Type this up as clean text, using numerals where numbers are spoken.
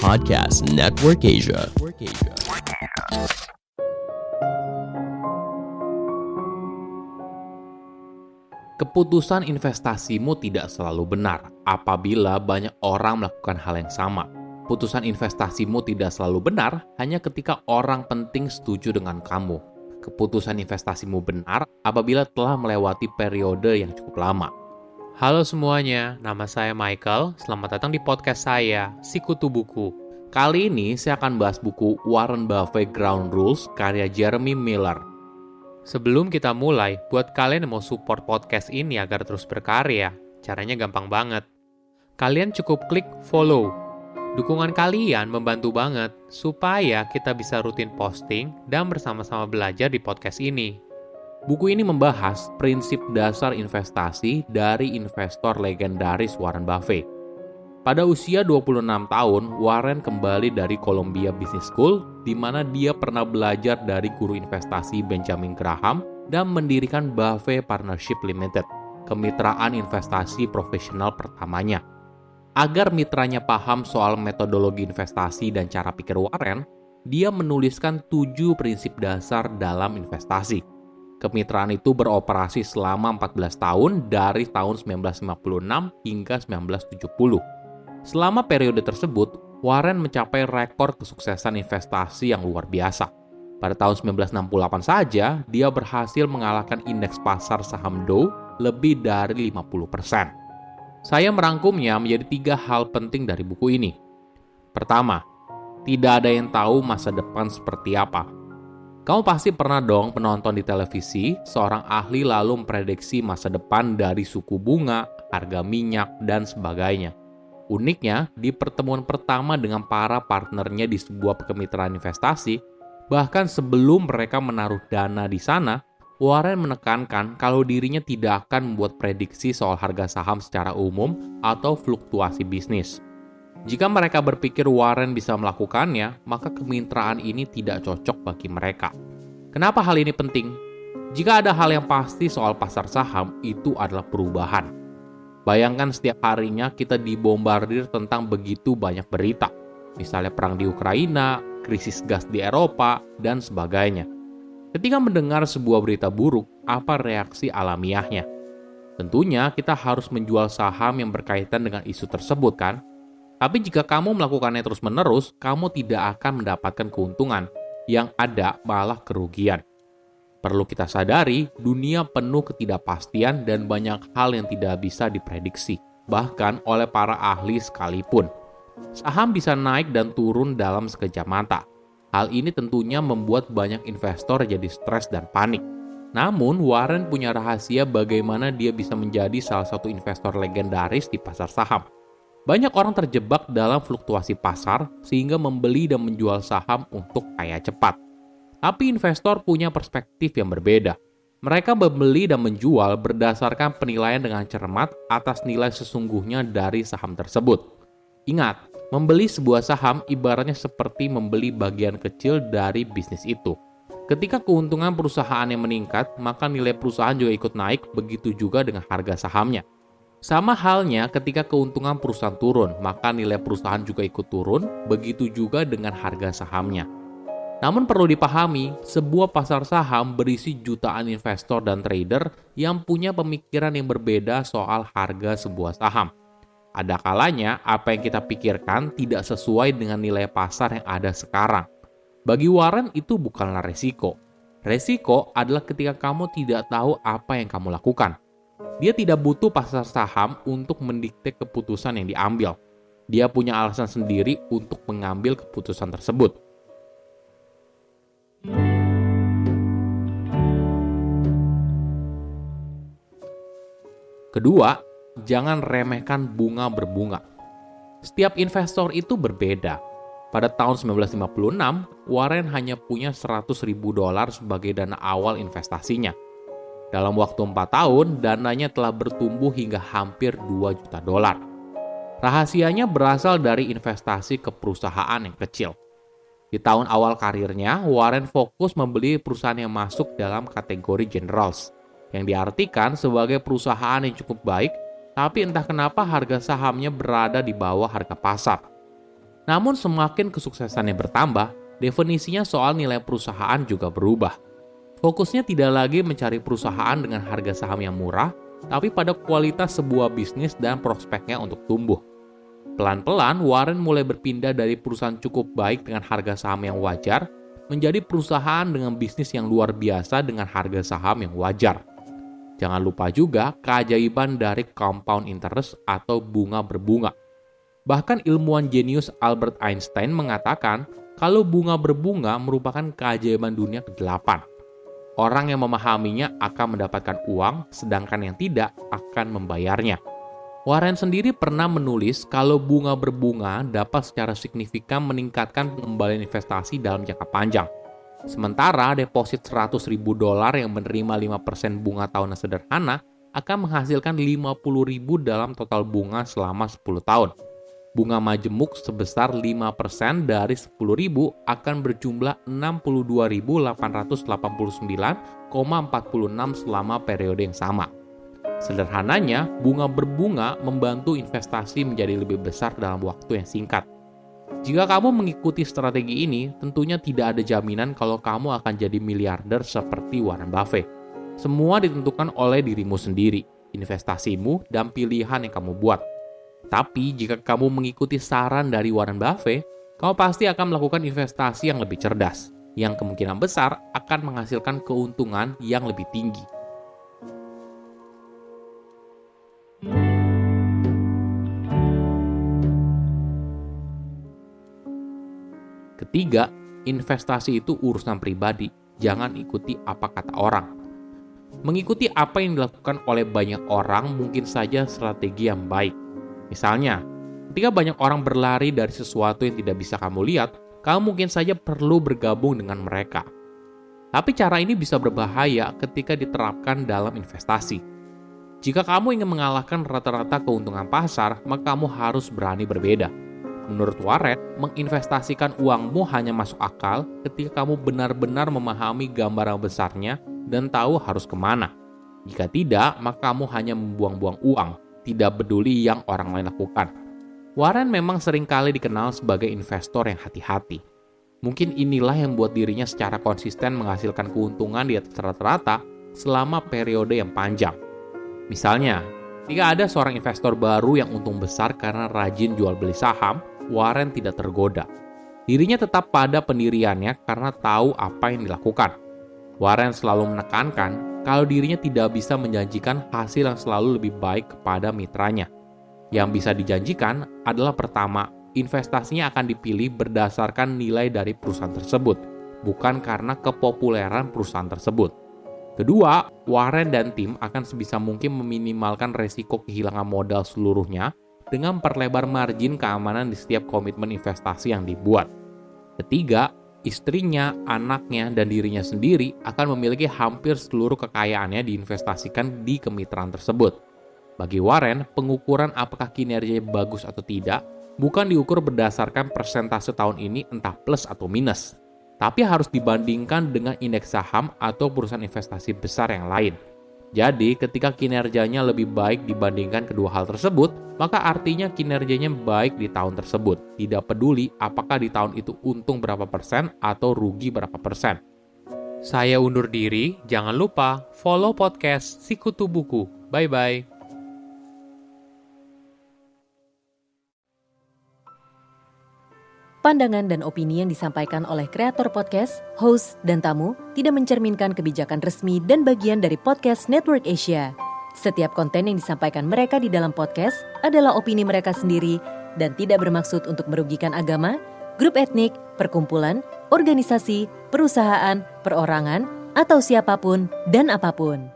Podcast Network Asia. Keputusan investasimu tidak selalu benar apabila banyak orang melakukan hal yang sama. Putusan investasimu tidak selalu benar hanya ketika orang penting setuju dengan kamu. Keputusan investasimu benar apabila telah melewati periode yang cukup lama. Halo semuanya, nama saya Michael. Selamat datang di podcast saya, Sikutu Buku. Kali ini saya akan bahas buku Warren Buffett Ground Rules karya Jeremy Miller. Sebelum kita mulai, buat kalian yang mau support podcast ini agar terus berkarya, caranya gampang banget. Kalian cukup klik follow. Dukungan kalian membantu banget supaya kita bisa rutin posting dan bersama-sama belajar di podcast ini. Buku ini membahas prinsip dasar investasi dari investor legendaris Warren Buffett. Pada usia 26 tahun, Warren kembali dari Columbia Business School, di mana dia pernah belajar dari guru investasi Benjamin Graham dan mendirikan Buffett Partnership Limited, kemitraan investasi profesional pertamanya. Agar mitranya paham soal metodologi investasi dan cara pikir Warren, dia menuliskan 7 prinsip dasar dalam investasi. Kemitraan itu beroperasi selama 14 tahun dari tahun 1956 hingga 1970. Selama periode tersebut, Warren mencapai rekor kesuksesan investasi yang luar biasa. Pada tahun 1968 saja, dia berhasil mengalahkan indeks pasar saham Dow lebih dari 50%. Saya merangkumnya menjadi 3 hal penting dari buku ini. Pertama, tidak ada yang tahu masa depan seperti apa. Kamu pasti pernah dong menonton di televisi seorang ahli lalu memprediksi masa depan dari suku bunga, harga minyak, dan sebagainya. Uniknya, di pertemuan pertama dengan para partnernya di sebuah kemitraan investasi, bahkan sebelum mereka menaruh dana di sana, Warren menekankan kalau dirinya tidak akan membuat prediksi soal harga saham secara umum atau fluktuasi bisnis. Jika mereka berpikir Warren bisa melakukannya, maka kemitraan ini tidak cocok bagi mereka. Kenapa hal ini penting? Jika ada hal yang pasti soal pasar saham, itu adalah perubahan. Bayangkan setiap harinya kita dibombardir tentang begitu banyak berita. Misalnya perang di Ukraina, krisis gas di Eropa, dan sebagainya. Ketika mendengar sebuah berita buruk, apa reaksi alamiahnya? Tentunya kita harus menjual saham yang berkaitan dengan isu tersebut kan? Tapi jika kamu melakukannya terus-menerus, kamu tidak akan mendapatkan keuntungan. Yang ada malah kerugian. Perlu kita sadari, dunia penuh ketidakpastian dan banyak hal yang tidak bisa diprediksi, bahkan oleh para ahli sekalipun. Saham bisa naik dan turun dalam sekejap mata. Hal ini tentunya membuat banyak investor jadi stres dan panik. Namun, Warren punya rahasia bagaimana dia bisa menjadi salah satu investor legendaris di pasar saham. Banyak orang terjebak dalam fluktuasi pasar sehingga membeli dan menjual saham untuk kaya cepat. Tapi investor punya perspektif yang berbeda. Mereka membeli dan menjual berdasarkan penilaian dengan cermat atas nilai sesungguhnya dari saham tersebut. Ingat, membeli sebuah saham ibaratnya seperti membeli bagian kecil dari bisnis itu. Ketika keuntungan perusahaan yang meningkat, maka nilai perusahaan juga ikut naik, begitu juga dengan harga sahamnya. Sama halnya ketika keuntungan perusahaan turun, maka nilai perusahaan juga ikut turun, begitu juga dengan harga sahamnya. Namun perlu dipahami, sebuah pasar saham berisi jutaan investor dan trader yang punya pemikiran yang berbeda soal harga sebuah saham. Ada kalanya apa yang kita pikirkan tidak sesuai dengan nilai pasar yang ada sekarang. Bagi Warren itu bukanlah resiko. Resiko adalah ketika kamu tidak tahu apa yang kamu lakukan. Dia tidak butuh pasar saham untuk mendikte keputusan yang diambil. Dia punya alasan sendiri untuk mengambil keputusan tersebut. Kedua, jangan remehkan bunga berbunga. Setiap investor itu berbeda. Pada tahun 1956, Warren hanya punya $100.000 sebagai dana awal investasinya. Dalam waktu 4 tahun, dananya telah bertumbuh hingga hampir $2 juta. Rahasianya berasal dari investasi ke perusahaan yang kecil. Di tahun awal karirnya, Warren fokus membeli perusahaan yang masuk dalam kategori generals, yang diartikan sebagai perusahaan yang cukup baik, tapi entah kenapa harga sahamnya berada di bawah harga pasar. Namun semakin kesuksesannya bertambah, definisinya soal nilai perusahaan juga berubah. Fokusnya tidak lagi mencari perusahaan dengan harga saham yang murah, tapi pada kualitas sebuah bisnis dan prospeknya untuk tumbuh. Pelan-pelan, Warren mulai berpindah dari perusahaan cukup baik dengan harga saham yang wajar, menjadi perusahaan dengan bisnis yang luar biasa dengan harga saham yang wajar. Jangan lupa juga keajaiban dari compound interest atau bunga berbunga. Bahkan ilmuwan jenius Albert Einstein mengatakan kalau bunga berbunga merupakan keajaiban dunia ke-8. Orang yang memahaminya akan mendapatkan uang, sedangkan yang tidak akan membayarnya. Warren sendiri pernah menulis kalau bunga berbunga dapat secara signifikan meningkatkan pengembalian investasi dalam jangka panjang. Sementara deposit $100.000 yang menerima 5% bunga tahunan sederhana akan menghasilkan $50.000 dalam total bunga selama 10 tahun. Bunga majemuk sebesar 5% dari 10.000 akan berjumlah 62.889,46 selama periode yang sama. Sederhananya, bunga berbunga membantu investasi menjadi lebih besar dalam waktu yang singkat. Jika kamu mengikuti strategi ini, tentunya tidak ada jaminan kalau kamu akan jadi miliarder seperti Warren Buffett. Semua ditentukan oleh dirimu sendiri, investasimu, dan pilihan yang kamu buat. Tapi jika kamu mengikuti saran dari Warren Buffett, kamu pasti akan melakukan investasi yang lebih cerdas, yang kemungkinan besar akan menghasilkan keuntungan yang lebih tinggi. Ketiga, investasi itu urusan pribadi, jangan ikuti apa kata orang. Mengikuti apa yang dilakukan oleh banyak orang mungkin saja strategi yang baik. Misalnya, ketika banyak orang berlari dari sesuatu yang tidak bisa kamu lihat, kamu mungkin saja perlu bergabung dengan mereka. Tapi cara ini bisa berbahaya ketika diterapkan dalam investasi. Jika kamu ingin mengalahkan rata-rata keuntungan pasar, maka kamu harus berani berbeda. Menurut Warren, menginvestasikan uangmu hanya masuk akal ketika kamu benar-benar memahami gambaran besarnya dan tahu harus kemana. Jika tidak, maka kamu hanya membuang-buang uang, tidak peduli yang orang lain lakukan. Warren memang seringkali dikenal sebagai investor yang hati-hati. Mungkin inilah yang membuat dirinya secara konsisten menghasilkan keuntungan di atas rata-rata selama periode yang panjang. Misalnya, jika ada seorang investor baru yang untung besar karena rajin jual beli saham, Warren tidak tergoda. Dirinya tetap pada pendiriannya karena tahu apa yang dilakukan. Warren selalu menekankan kalau dirinya tidak bisa menjanjikan hasil yang selalu lebih baik kepada mitranya. Yang bisa dijanjikan adalah pertama, investasinya akan dipilih berdasarkan nilai dari perusahaan tersebut, bukan karena kepopuleran perusahaan tersebut. Kedua, Warren dan tim akan sebisa mungkin meminimalkan resiko kehilangan modal seluruhnya dengan memperlebar margin keamanan di setiap komitmen investasi yang dibuat. Ketiga, istrinya, anaknya, dan dirinya sendiri akan memiliki hampir seluruh kekayaannya diinvestasikan di kemitraan tersebut. Bagi Warren, pengukuran apakah kinerjanya bagus atau tidak bukan diukur berdasarkan persentase tahun ini entah plus atau minus, tapi harus dibandingkan dengan indeks saham atau perusahaan investasi besar yang lain. Jadi, ketika kinerjanya lebih baik dibandingkan kedua hal tersebut, maka artinya kinerjanya baik di tahun tersebut. Tidak peduli apakah di tahun itu untung berapa persen atau rugi berapa persen. Saya undur diri, jangan lupa follow podcast Sikutu Buku. Bye-bye. Pandangan dan opini yang disampaikan oleh kreator podcast, host, dan tamu tidak mencerminkan kebijakan resmi dan bagian dari podcast Network Asia. Setiap konten yang disampaikan mereka di dalam podcast adalah opini mereka sendiri dan tidak bermaksud untuk merugikan agama, grup etnik, perkumpulan, organisasi, perusahaan, perorangan, atau siapapun dan apapun.